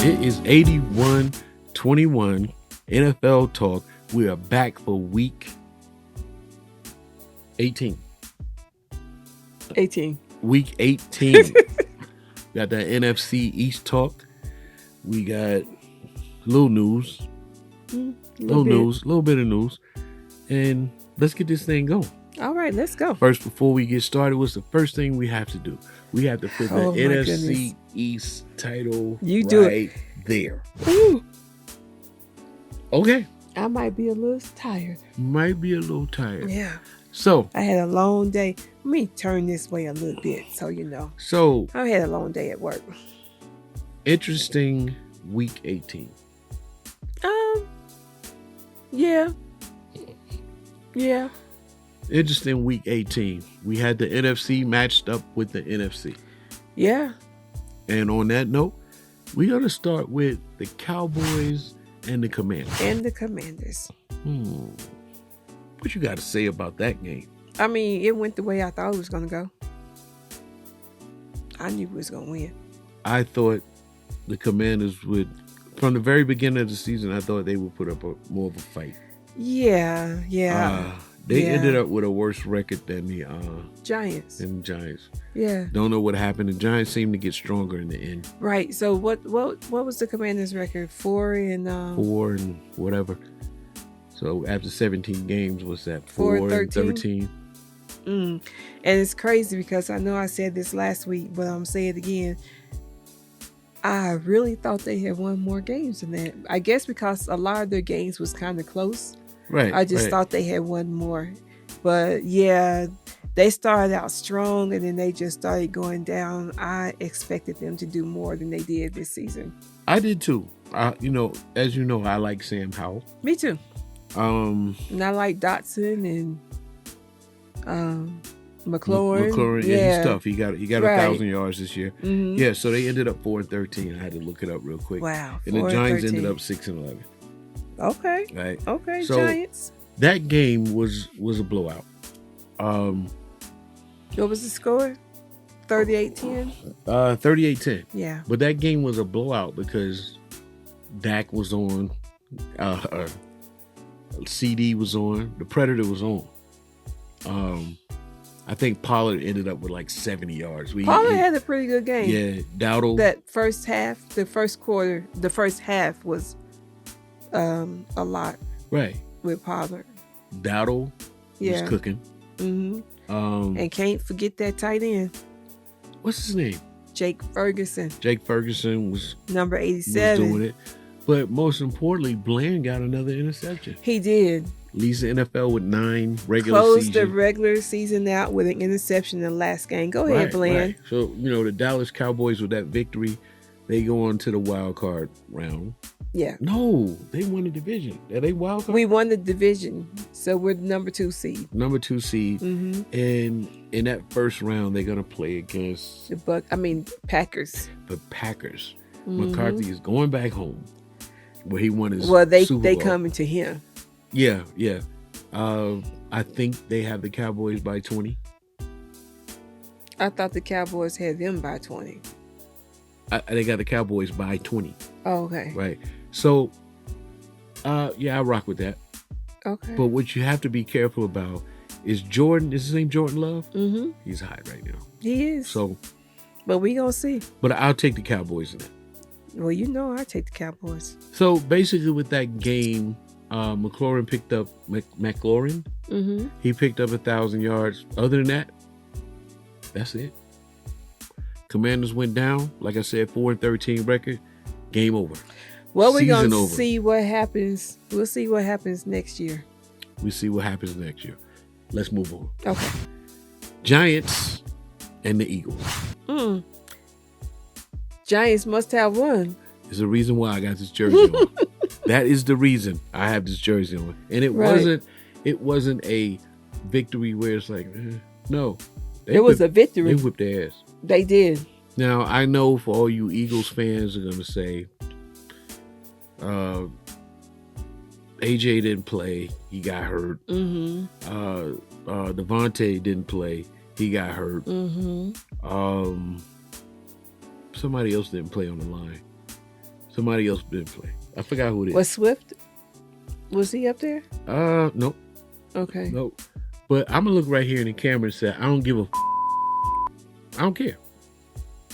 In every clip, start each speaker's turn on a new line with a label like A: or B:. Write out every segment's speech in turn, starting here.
A: It is 81-21 NFL Talk. We are back for week 18.
B: 18.
A: Week 18. Got that NFC East talk. We got little news. Little bit of news. And let's get this thing going.
B: All right, let's go.
A: First, before we get started, what's the first thing we have to do? We have to put the NFC East title there.
B: Ooh.
A: Okay.
B: I might be a little tired.
A: Yeah. So
B: I had a long day. Let me turn this way a little bit so you know.
A: So
B: I had a long day at work.
A: Interesting week 18.
B: Yeah.
A: Interesting week 18. We had the NFC matched up with the NFC.
B: Yeah.
A: And on that note, we're going to start with the Cowboys and the Commanders. What you got to say about that game?
B: I mean, it went the way I thought it was going to go. I knew it was going to win.
A: I thought the Commanders would, from the very beginning of the season, I thought they would put up more of a fight.
B: Yeah.
A: They ended up with a worse record than the
B: Giants. Yeah.
A: Don't know what happened. The Giants seemed to get stronger in the end.
B: Right. So what was the Commanders' record? 4 and
A: whatever. So after 17 games, what's that?
B: 4-13. And it's crazy because I know I said this last week, but I'm saying it again. I really thought they had won more games than that. I guess because a lot of their games was kind of close.
A: Right.
B: I just thought they had won more. But yeah, they started out strong and then they just started going down. I expected them to do more than they did this season.
A: I did too. As you know, I like Sam Howell.
B: Me too. And I like Dotson and McLaurin.
A: Yeah, he's tough. He got 1,000 yards this year.
B: Mm-hmm.
A: Yeah, so they ended up 4-13. I had to look it up real quick.
B: Wow.
A: And the Giants ended up 6-11.
B: Okay.
A: Right.
B: Okay,
A: so
B: Giants.
A: That game was a blowout.
B: What was the score? 38-10?
A: 38-10.
B: Yeah.
A: But that game was a blowout because Dak was on, CD was on, the Predator was on. I think Pollard ended up with like 70 yards.
B: Pollard had a pretty good game.
A: Yeah, Dowdle.
B: That first half, the first half was a lot.
A: Right.
B: With Pollard.
A: Dowdle was cooking.
B: Mm-hmm. And can't forget that tight end.
A: What's his name?
B: Jake Ferguson.
A: Jake Ferguson was
B: number 87.
A: Was doing it. But most importantly, Bland got another interception.
B: He did.
A: Leads the NFL with 9 regular
B: Closed
A: season.
B: the regular season out with an interception in the last game. Go ahead, Bland.
A: Right. So, the Dallas Cowboys with that victory, they go on to the wild card round.
B: Yeah.
A: No, they won the division. Are they wild card?
B: We won the division, so we're the number 2 seed.
A: Mm-hmm. And in that first round, they're gonna play against
B: Packers.
A: The Packers. Mm-hmm. McCarthy is going back home, where he won his Super
B: they
A: Bowl.
B: coming to him.
A: Yeah. I think they have the Cowboys by 20.
B: I thought the Cowboys had them by 20.
A: They got the Cowboys by 20.
B: Oh, okay.
A: Right. So, I rock with that.
B: Okay.
A: But what you have to be careful about is Jordan. Is his name Jordan Love?
B: Mm-hmm.
A: He's hot right now.
B: He is.
A: So,
B: but we gonna see.
A: But I'll take the Cowboys in it.
B: Well, I take the Cowboys.
A: So basically, with that game, McLaurin picked up McLaurin.
B: Mm-hmm.
A: He picked up 1,000 yards. Other than that, that's it. Commanders went down. Like I said, 4-13 record. Game over.
B: Well, we're going to see what happens. We'll see what happens next year. Let's move on.
A: Okay. Giants and the Eagles.
B: Giants must have won.
A: There's a reason why I got this jersey on. That is the reason I have this jersey on. And it wasn't a victory where it's like, no.
B: It was a victory.
A: They whipped their ass.
B: They did.
A: Now, I know for all you Eagles fans are going to say, AJ didn't play. He got hurt.
B: Mm-hmm.
A: Devontae didn't play. He got hurt.
B: Mm-hmm.
A: Somebody else didn't play on the line. Somebody else didn't play. I forgot who it is.
B: Was Swift? Was he up there?
A: Nope.
B: Okay.
A: Nope. But I'm gonna look right here in the camera and say, I don't give a. I don't care.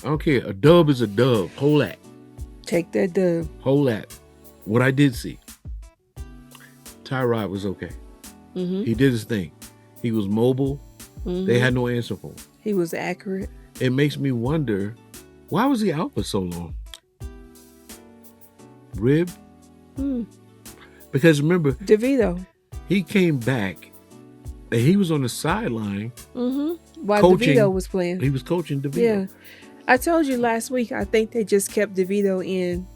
A: I don't care. A dub is a dub. Hold that.
B: Take that dub.
A: Hold that. What I did see, Tyrod was okay.
B: Mm-hmm.
A: He did his thing. He was mobile.
B: Mm-hmm.
A: They had no answer for him.
B: He was accurate.
A: It makes me wonder, why was he out for so long? Rib? Because remember,
B: DeVito.
A: he came back and he was on the sideline.
B: While
A: coaching,
B: DeVito was playing.
A: He was coaching DeVito.
B: Yeah. I told you last week, I think they just kept DeVito in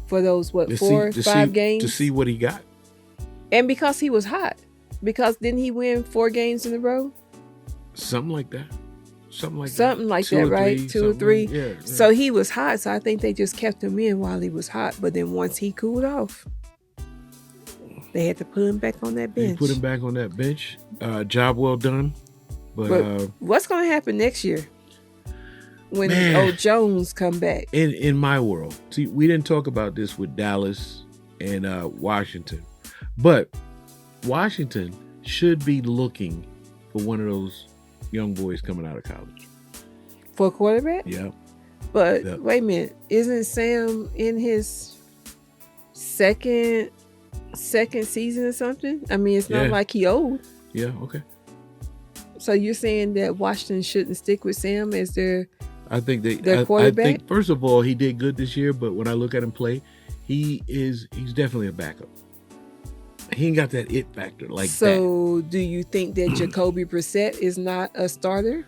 B: for those, 5 games?
A: To see what he got.
B: And because he was hot. Because didn't he win 4 games in a row?
A: Something like that. Something like
B: that, right? 2 or 3.
A: Yeah.
B: So he was hot. So I think they just kept him in while he was hot. But then once he cooled off, they had to put him back on that bench.
A: They put him back on that bench. Job well done. But
B: what's going to happen next year when old Jones come back?
A: In my world, see, we didn't talk about this with Dallas and Washington, but Washington should be looking for one of those young boys coming out of college.
B: For a quarterback?
A: Yeah.
B: But wait a minute, isn't Sam in his second season or something? I mean, it's not like he old.
A: Yeah, okay.
B: So you're saying that Washington shouldn't stick with Sam as their quarterback?
A: I think first of all, he did good this year, but when I look at him play, he's definitely a backup. He ain't got that it factor like that.
B: So do you think that Jacoby Brissett is not a starter?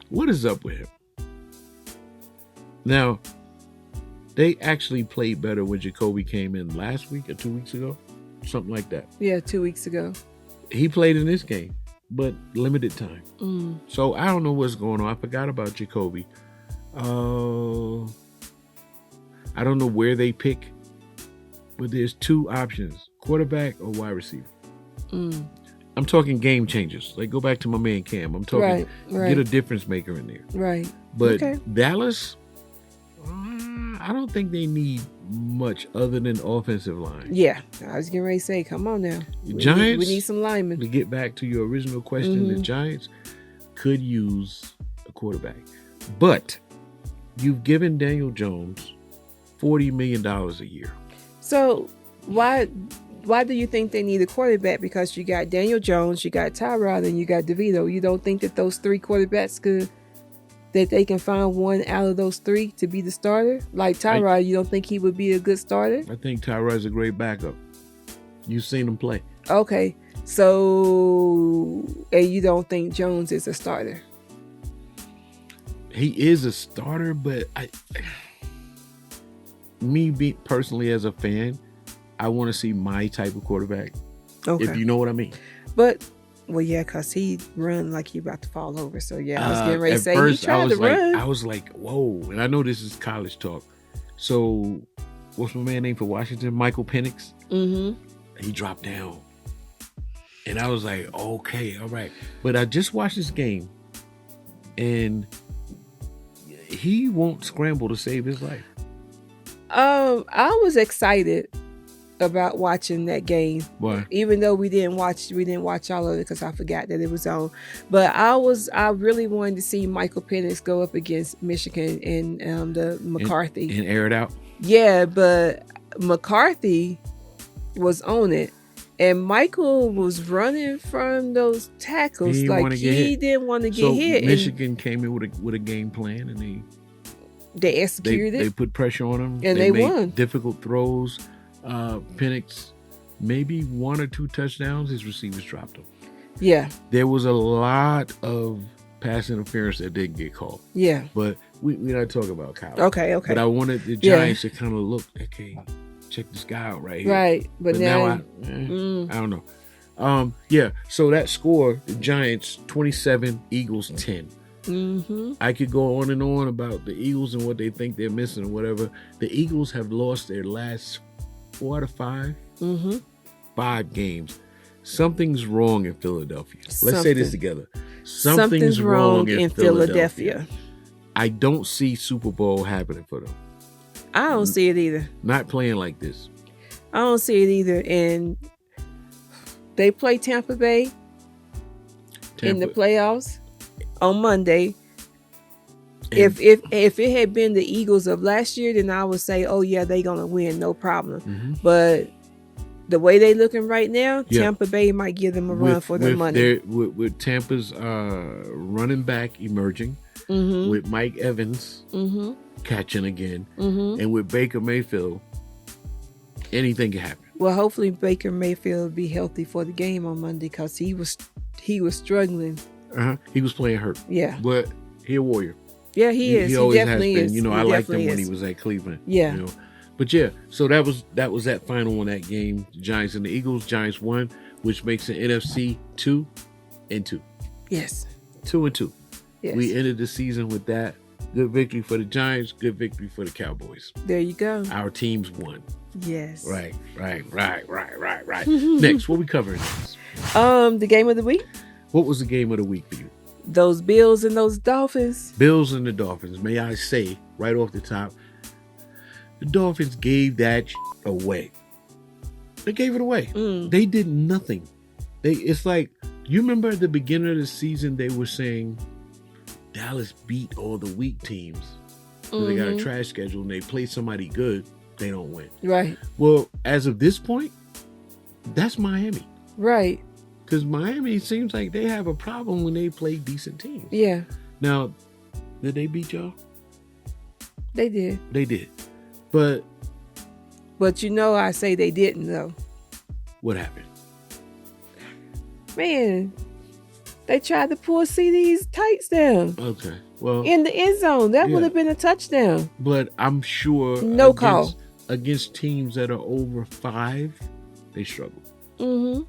A: What is up with him? Now, they actually played better when Jacoby came in last week or 2 weeks ago. Something like that.
B: Yeah, 2 weeks ago.
A: He played in this game, but limited time. So I don't know what's going on. I forgot about Jacoby. I don't know where they pick, but there's 2 options, quarterback or wide receiver. I'm talking game changers. Like, go back to my man Cam. I'm talking get a difference maker in there.
B: Right.
A: But Dallas, I don't think they need much other than offensive line.
B: Yeah. I was getting ready to say, come on now.
A: Giants,
B: we need some linemen.
A: To get back to your original question, the Giants could use a quarterback. But you've given Daniel Jones $40 million a year.
B: So why do you think they need a quarterback? Because you got Daniel Jones, you got Tyrod, and you got DeVito. You don't think that those 3 quarterbacks that they can find one out of those 3 to be the starter? Like Tyrod, you don't think he would be a good starter?
A: I think Tyrod's a great backup. You've seen him play. Okay.
B: So, and you don't think Jones is a starter?
A: He is a starter, but personally as a fan, I want to see my type of quarterback. Okay. If you know what I mean.
B: But, well, yeah, because he run like he about to fall over. So, yeah, I was getting ready to say, he tried to run.
A: I was like, whoa. And I know this is college talk. So, what's my man name for Washington? Michael Penix. He dropped down. And I was like, okay, all right. But I just watched this game, and he won't scramble to save his life.
B: I was excited about watching that game.
A: Why?
B: Even though we didn't watch all of it because I forgot that it was on. But I really wanted to see Michael Penix go up against Michigan and the McCarthy.
A: And air it out?
B: Yeah, but McCarthy was on it. And Michael was running from those tackles. He didn't want to get hit.
A: So Michigan came in with a game plan, and
B: they executed it.
A: They put pressure on him.
B: And they
A: made
B: won.
A: Difficult throws. Penix, maybe 1 or 2 touchdowns, his receivers dropped him.
B: Yeah.
A: There was a lot of pass interference that didn't get called.
B: Yeah.
A: But we're not talking about college.
B: Okay.
A: But I wanted the Giants to kind of look, okay, check this guy out right here.
B: Right. But now
A: I don't know. So that score, the Giants 27, Eagles 10. I could go on and on about the Eagles and what they think they're missing or whatever. The Eagles have lost their last 4 to 5, 5 games. Something's wrong in Philadelphia. Let's say this together. Something's wrong in Philadelphia. I don't see Super Bowl happening for them.
B: I don't see it either.
A: Not playing like this.
B: I don't see it either. And they play Tampa Bay in the playoffs on Monday. If it had been the Eagles of last year, then I would say, oh yeah, they're gonna win, no problem.
A: Mm-hmm.
B: But the way they looking right now, Tampa Bay might give them a run for their money.
A: With Tampa's running back emerging,
B: mm-hmm.
A: with Mike Evans
B: mm-hmm.
A: catching again,
B: mm-hmm.
A: and with Baker Mayfield, anything can happen.
B: Well, hopefully Baker Mayfield will be healthy for the game on Monday because he was struggling.
A: He was playing hurt.
B: Yeah,
A: but he a warrior.
B: Yeah, he is. He
A: always
B: definitely
A: has been.
B: is.
A: You know, I liked him when he was at Cleveland.
B: Yeah.
A: You know? But yeah, so that was that final on that game. The Giants and the Eagles. Giants won, which makes the NFC 2-2.
B: Yes.
A: 2-2.
B: Yes.
A: We ended the season with that. Good victory for the Giants. Good victory for the Cowboys.
B: There you go.
A: Our teams won.
B: Yes.
A: Right. Next, what we covering next?
B: The game of the week.
A: What was the game of the week for you?
B: Those Bills and those Dolphins.
A: Bills and the Dolphins. May I say, right off the top, the Dolphins gave that away. They gave it away. They did nothing. It's like, you remember at the beginning of the season, they were saying Dallas beat all the weak teams. So they got a trash schedule and they play somebody good, they don't win.
B: Right.
A: Well, as of this point, that's Miami.
B: Right.
A: Because Miami seems like they have a problem when they play decent teams.
B: Yeah.
A: Now, did they beat y'all?
B: They did.
A: They did. But
B: you know, I say they didn't, though.
A: What happened?
B: Man, they tried to pull CD's tights down.
A: Okay. Well,
B: in the end zone. That would have been a touchdown.
A: But I'm sure
B: no call
A: against teams that are over 5, they struggle.
B: Mm-hmm.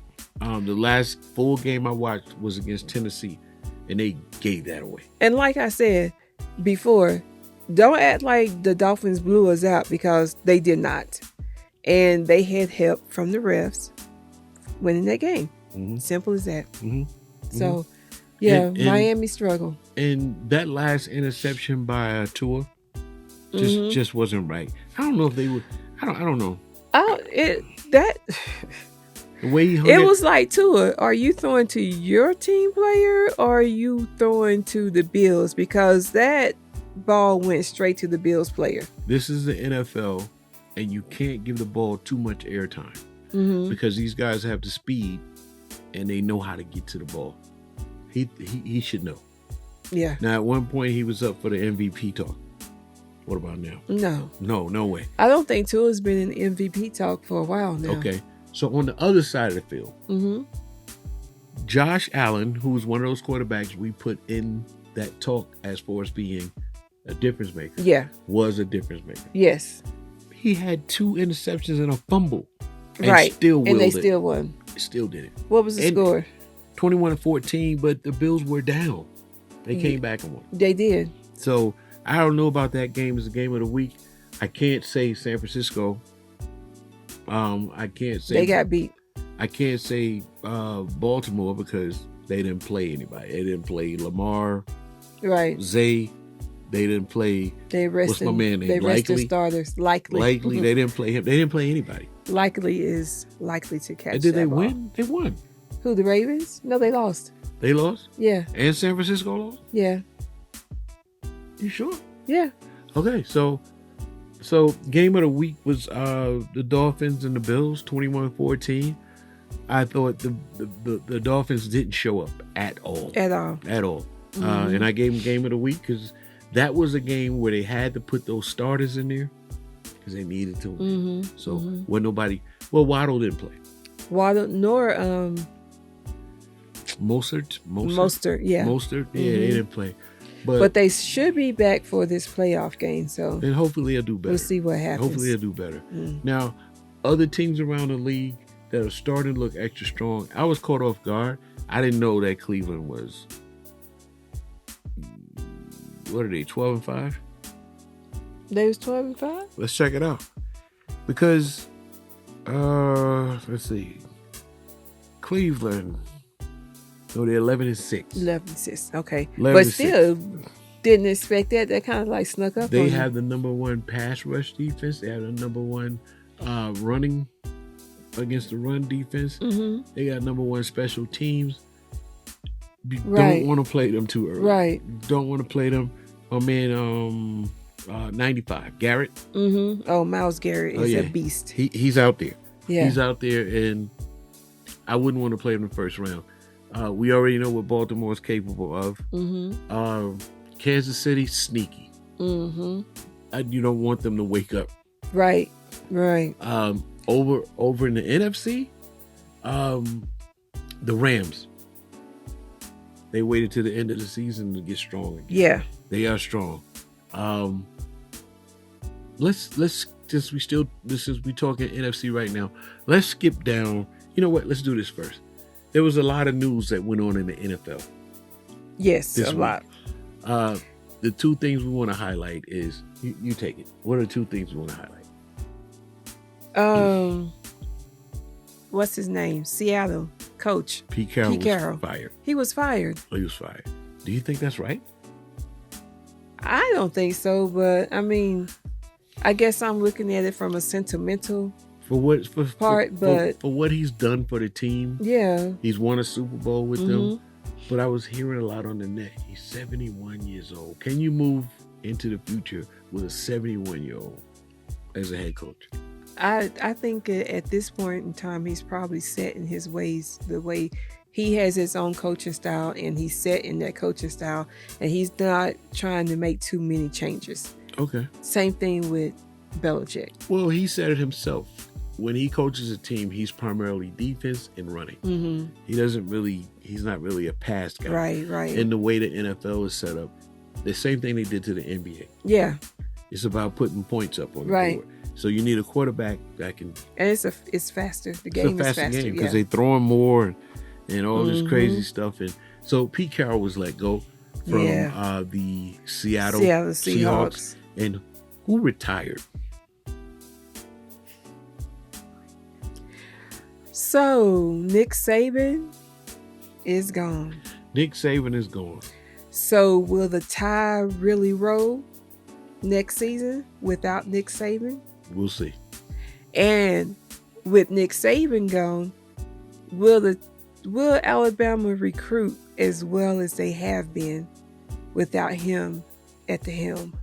A: The last full game I watched was against Tennessee, and they gave that away.
B: And like I said before, don't act like the Dolphins blew us out, because they did not. And they had help from the refs winning that game. Mm-hmm. Simple as that. Mm-hmm. So, yeah, and Miami struggled. And
A: that last interception by Tua just wasn't right. I don't know if they would. I don't know. The way it
B: was like, Tua, are you throwing to your team player or are you throwing to the Bills? Because that ball went straight to the Bills player.
A: This is the NFL, and you can't give the ball too much airtime because these guys have the speed and they know how to get to the ball. He should know.
B: Yeah.
A: Now, at one point, he was up for the MVP talk. What about now? No way.
B: I don't think Tua's been in MVP talk for a while now.
A: Okay. So on the other side of the field, Josh Allen, who was one of those quarterbacks we put in that talk as far as being a difference maker, was a difference maker.
B: Yes.
A: He had 2 interceptions and a fumble. And
B: right.
A: Still
B: and they still won.
A: Still did it.
B: What was the score?
A: 21-14, but the Bills were down. They came back and won.
B: They did.
A: So I don't know about that game as the game of the week. I can't say San Francisco. I can't say
B: they got beat.
A: I can't say Baltimore because they didn't play anybody. They didn't play Lamar.
B: Right.
A: Zay. They didn't play.
B: They rested.
A: What's my man name?
B: They rested starters. Likely.
A: They didn't play him. They didn't play anybody.
B: Likely is likely to catch.
A: And did
B: that
A: they
B: ball.
A: win? They won.
B: Who, the Ravens? No, they lost.
A: They lost?
B: Yeah.
A: And San Francisco lost?
B: Yeah.
A: You sure?
B: Yeah.
A: Okay, so game of the week was the Dolphins and the Bills, 21-14. I thought the Dolphins didn't show up at all.
B: At all.
A: And I gave them game of the week because that was a game where they had to put those starters in there because they needed to. So when nobody, Waddle didn't play.
B: Waddle nor
A: Mostert,
B: yeah.
A: Mostert, yeah, they didn't play.
B: But they should be back for this playoff game. So
A: and hopefully they'll do better.
B: We'll see what happens.
A: Hopefully they'll do better. Now, other teams around the league that are starting to look extra strong. I was caught off guard. I didn't know that Cleveland was. What are they? 12-5.
B: They was 12-5.
A: Let's check it out. Because, let's see. Cleveland. No, they're 11-6.
B: 11-6. Okay,
A: 11-6.
B: But still Didn't expect that. That kind of like snuck up.
A: They have the number one pass rush defense. They have the number one running against the run defense.
B: Mm-hmm.
A: They got number one special teams. You
B: Right.
A: don't want to play them too early.
B: Right.
A: Don't want to play them. Oh man, 95 Garrett.
B: Mm-hmm. Oh, Myles Garrett is a beast.
A: He's out there.
B: Yeah.
A: He's out there, and I wouldn't want to play him in the first round. We already know what Baltimore is capable of.
B: Mm-hmm.
A: Kansas City, sneaky.
B: Mm-hmm.
A: You don't want them to wake up.
B: Right. Right.
A: Over in the NFC, the Rams. They waited to the end of the season to get strong again.
B: Yeah.
A: They are strong. Let's just we talking NFC right now. Let's skip down. You know what? Let's do this first. There was a lot of news that went on in the NFL.
B: Yes, a lot.
A: The two things we want to highlight is you take it. What are the two things we want to highlight?
B: What's his name? Seattle coach
A: Pete Carroll was fired.
B: He was fired.
A: He was fired. Do you think that's right?
B: I don't think so, but I mean, I guess I'm looking at it from a sentimental
A: for what he's done for the team.
B: Yeah,
A: he's won a Super Bowl with them. But I was hearing a lot on the net. He's 71 years old. Can you move into the future with a 71-year-old as a head coach?
B: I think at this point in time, he's probably set in his ways, the way he has his own coaching style, and he's set in that coaching style, and he's not trying to make too many changes. Okay. Same thing with Belichick.
A: Well, he said it himself. When he coaches a team, he's primarily defense and running. Mm-hmm. He's not really a pass guy.
B: Right.
A: And the way the NFL is set up, the same thing they did to the NBA.
B: Yeah.
A: It's about putting points up on the board. So you need a quarterback that can.
B: And it's faster. The game is faster
A: because they throw him more and all this crazy stuff. And so Pete Carroll was let go from the Seattle Seahawks. And who retired?
B: So Nick Saban is gone.
A: Nick Saban is gone.
B: So will the tie really roll next season without Nick Saban?
A: We'll see.
B: And with Nick Saban gone, will Alabama recruit as well as they have been without him at the helm?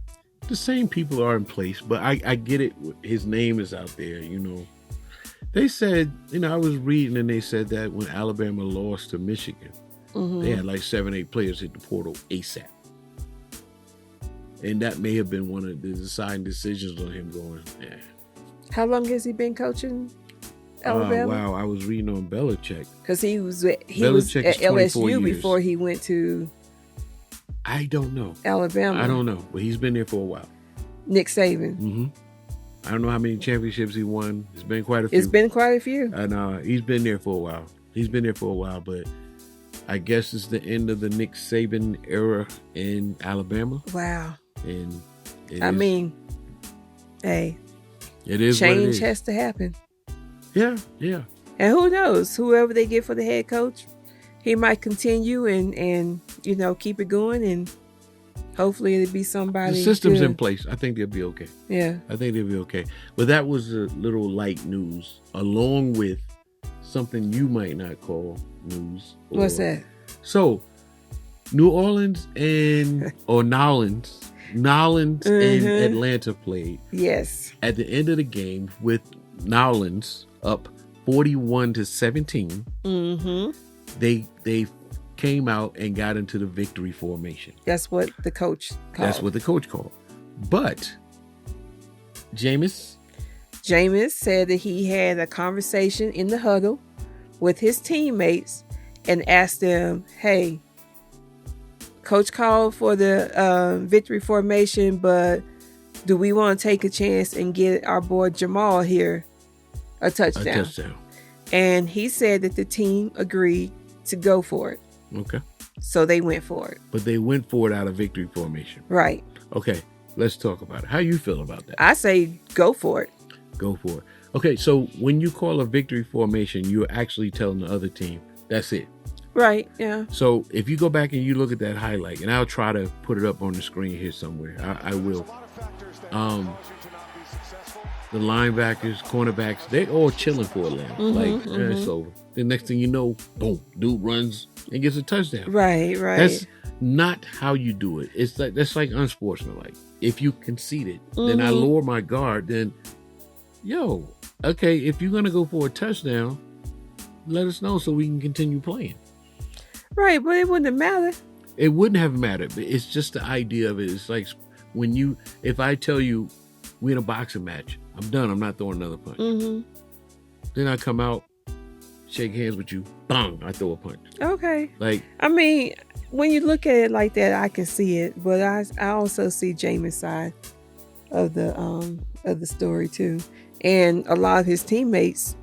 A: The same people are in place, but I get it. His name is out there, you know. They said, I was reading and they said that when Alabama lost to Michigan, they had like 7-8 players hit the portal ASAP. And that may have been one of the deciding decisions on him going, yeah.
B: How long has he been coaching Alabama?
A: Wow, I was reading on Belichick.
B: Because he was at LSU before he went to
A: I don't know.
B: Alabama.
A: I don't know, but he's been there for a while.
B: Nick Saban.
A: Mm-hmm. I don't know how many championships he won. It's been quite a few.
B: It's been quite a few.
A: And he's been there for a while. But I guess it's the end of the Nick Saban era in Alabama.
B: Wow.
A: And
B: hey,
A: it is
B: change has to happen.
A: Yeah.
B: And who knows? Whoever they get for the head coach, he might continue and keep it going, and hopefully it'll be somebody.
A: The system's
B: good.
A: In place. I think they'll be okay.
B: Yeah.
A: I think they'll be okay. But that was a little light news, along with something you might not call news.
B: What's that?
A: So, New Orleans and Nolans and Atlanta played.
B: Yes.
A: At the end of the game, with Nolans up 41-17, they came out and got into the victory formation.
B: That's what the coach called.
A: But Jameis
B: said that he had a conversation in the huddle with his teammates and asked them, hey, coach called for the victory formation, but do we want to take a chance and get our boy Jamal here a touchdown? And he said that the team agreed to go for it.
A: Okay.
B: So they went for it.
A: But they went for it out of victory formation.
B: Right.
A: Okay. Let's talk about it. How you feel about that?
B: I say go for it.
A: Go for it. Okay. So when you call a victory formation, you're actually telling the other team, that's it.
B: Right. Yeah.
A: So if you go back and you look at that highlight, and I'll try to put it up on the screen here somewhere. I will. The linebackers, cornerbacks, they all chilling for Atlanta. It's over. The next thing you know, boom, dude runs and gets a touchdown.
B: Right.
A: That's not how you do it. It's like that's like unsportsmanlike. If you concede it, then I lower my guard. Then, okay, if you're gonna go for a touchdown, let us know so we can continue playing.
B: Right, but it wouldn't matter.
A: It wouldn't have mattered, but it's just the idea of it. It's like if I tell you we're in a boxing match, I'm done. I'm not throwing another punch. Then I come out, shake hands with you, bang, I throw a punch.
B: Okay.
A: Like,
B: I mean, when you look at it like that, I can see it, but I also see Jameis' side of the story too, and a lot of his teammates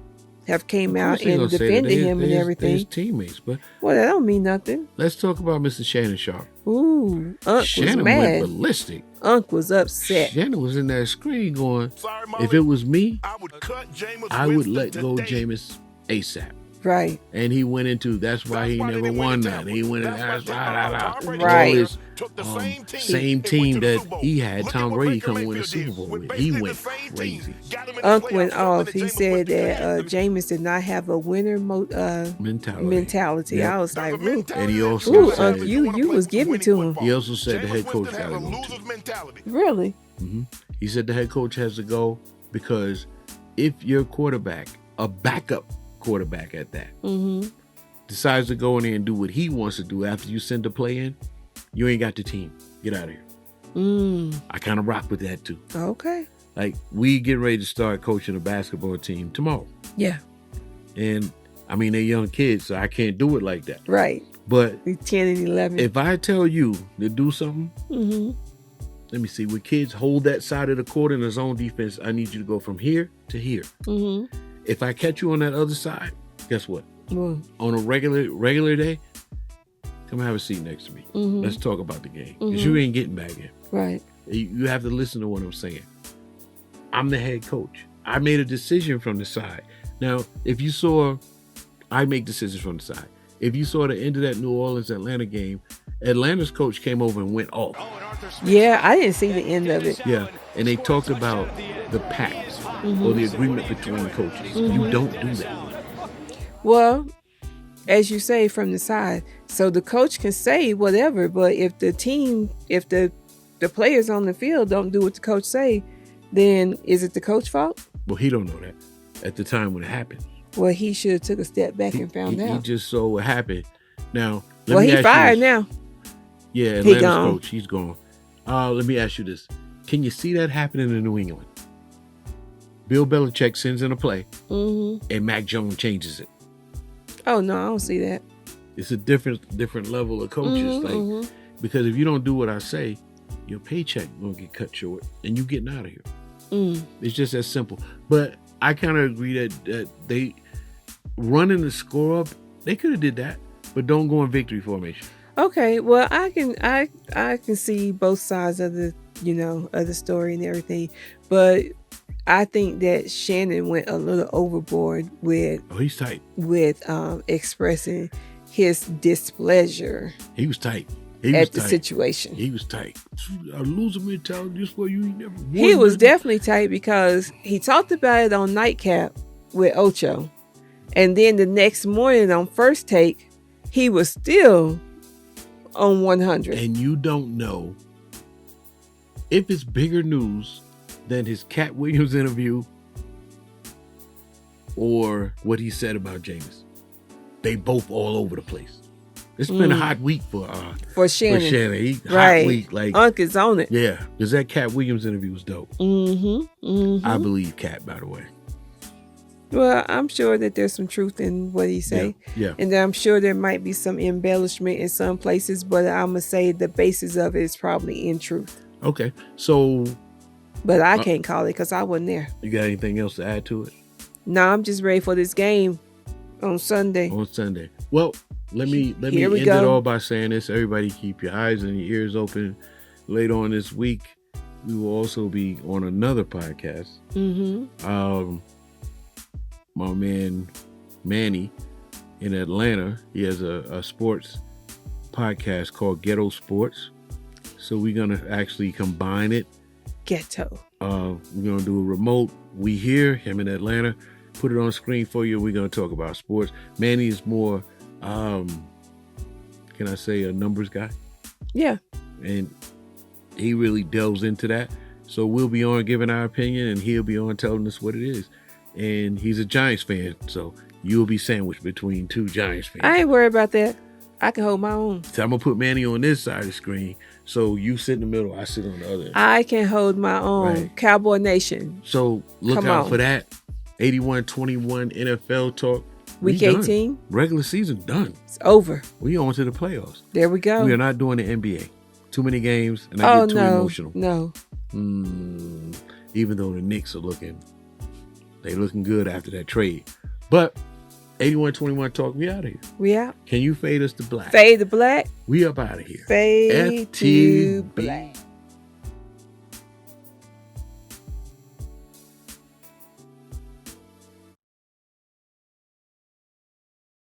B: have came out and defended him and everything.
A: His teammates, but
B: that don't mean nothing.
A: Let's talk about Mr. Shannon Sharpe.
B: Ooh, Unc
A: Shannon
B: was mad.
A: Went ballistic.
B: Unc was upset.
A: Shannon was in that screen going, if it was me, I would let go Jameis ASAP.
B: Right.
A: And he went into, that's why he never won that. He went in,
B: right.
A: His, same team that he had Tom Brady come and win a Super Bowl with. He went crazy.
B: Unc went off. He said that Jameis did not have a winner mentality.
A: Yep.
B: I was like, ooh.
A: And he also said,
B: Unc, you was giving it to him.
A: He also said the head coach got to go too.
B: Really?
A: He said the head coach has to go because if your quarterback, a backup quarterback at that, decides to go in there and do what he wants to do after you send the play in, you ain't got the team. Get out of here. I kind of rock with that too.
B: Okay.
A: Like, we get ready to start coaching a basketball team tomorrow.
B: Yeah.
A: And I mean, they're young kids, so I can't do it like that.
B: Right.
A: But
B: 10 and 11.
A: If I tell you to do something, let me see, with kids hold that side of the court in the zone defense, I need you to go from here to here. If I catch you on that other side, guess what? On a regular day, come have a seat next to me. Let's talk about the game. Because you ain't getting back in.
B: Right.
A: You have to listen to what I'm saying. I'm the head coach. I made a decision from the side. Now, if you saw, I make decisions from the side. If you saw the end of that New Orleans-Atlanta game, Atlanta's coach came over and went off.
B: Yeah, I didn't see the end of it.
A: Yeah, and they talked about the pact or the agreement between coaches. You don't do that.
B: Well, as you say, from the side. So the coach can say whatever, but if the players on the field don't do what the coach say, then is it the coach's fault?
A: Well, he don't know that at the time when it happened.
B: Well, he should have took a step back and found out.
A: He just saw what happened. Now,
B: he fired now.
A: Yeah, Atlanta's coach, he's gone. Let me ask you this. Can you see that happening in New England? Bill Belichick sends in a play, and Mac Jones changes it.
B: Oh, no, I don't see that.
A: It's a different level of coaches. Because if you don't do what I say, your paycheck going to get cut short, and you getting out of here. It's just that simple. But I kind of agree that they running the score up, they could have did that, but don't go in victory formation. Okay,
B: well, I can see both sides of the story and everything, but I think that Shannon went a little overboard with.
A: Oh, he's tight.
B: With expressing his displeasure.
A: He was tight.
B: At the situation.
A: He was tight. A loser mentality, just where you never won.
B: He was definitely tight because he talked about it on Nightcap with Ocho, and then the next morning on First Take, he was still on 100.
A: And you don't know if it's bigger news than his Cat Williams interview or what he said about Jameis. They both all over the place. It's been a hot week for Shannon. Hot week. Like,
B: Unc is on it.
A: Yeah, because that Cat Williams interview was dope. I believe Cat, by the way.
B: Well, I'm sure that there's some truth in what he say.
A: Yeah.
B: And I'm sure there might be some embellishment in some places, but I'm going to say the basis of it is probably in truth.
A: Okay, so...
B: But I can't call it because I wasn't there.
A: You got anything else to add to it?
B: No, I'm just ready for this game on Sunday.
A: Well, let me end it all by saying this. Everybody keep your eyes and your ears open. Later on this week, we will also be on another podcast. My man Manny in Atlanta. He has a sports podcast called Ghetto Sports. So we're going to actually combine it.
B: Ghetto.
A: We're going to do a remote. We here, him in Atlanta. Put it on the screen for you. We're going to talk about sports. Manny is more, can I say, a numbers guy?
B: Yeah.
A: And he really delves into that. So we'll be on giving our opinion, and he'll be on telling us what it is. And he's a Giants fan, so you'll be sandwiched between two Giants fans.
B: I ain't worried about that. I can hold my own.
A: So I'm going to put Manny on this side of the screen, so you sit in the middle, I sit on the other.
B: I can hold my own. Right. Cowboy Nation.
A: So look out for that. 81-21 NFL talk.
B: Week 18.
A: Regular season done.
B: It's over.
A: We on to the playoffs.
B: There we go.
A: We are not doing the NBA. Too many games, and I get too emotional.
B: No.
A: Even though the Knicks are looking good after that trade. But 81-21 talk, we out of here.
B: We out.
A: Can you fade us to black?
B: Fade to black.
A: We up out of here.
B: Fade to black.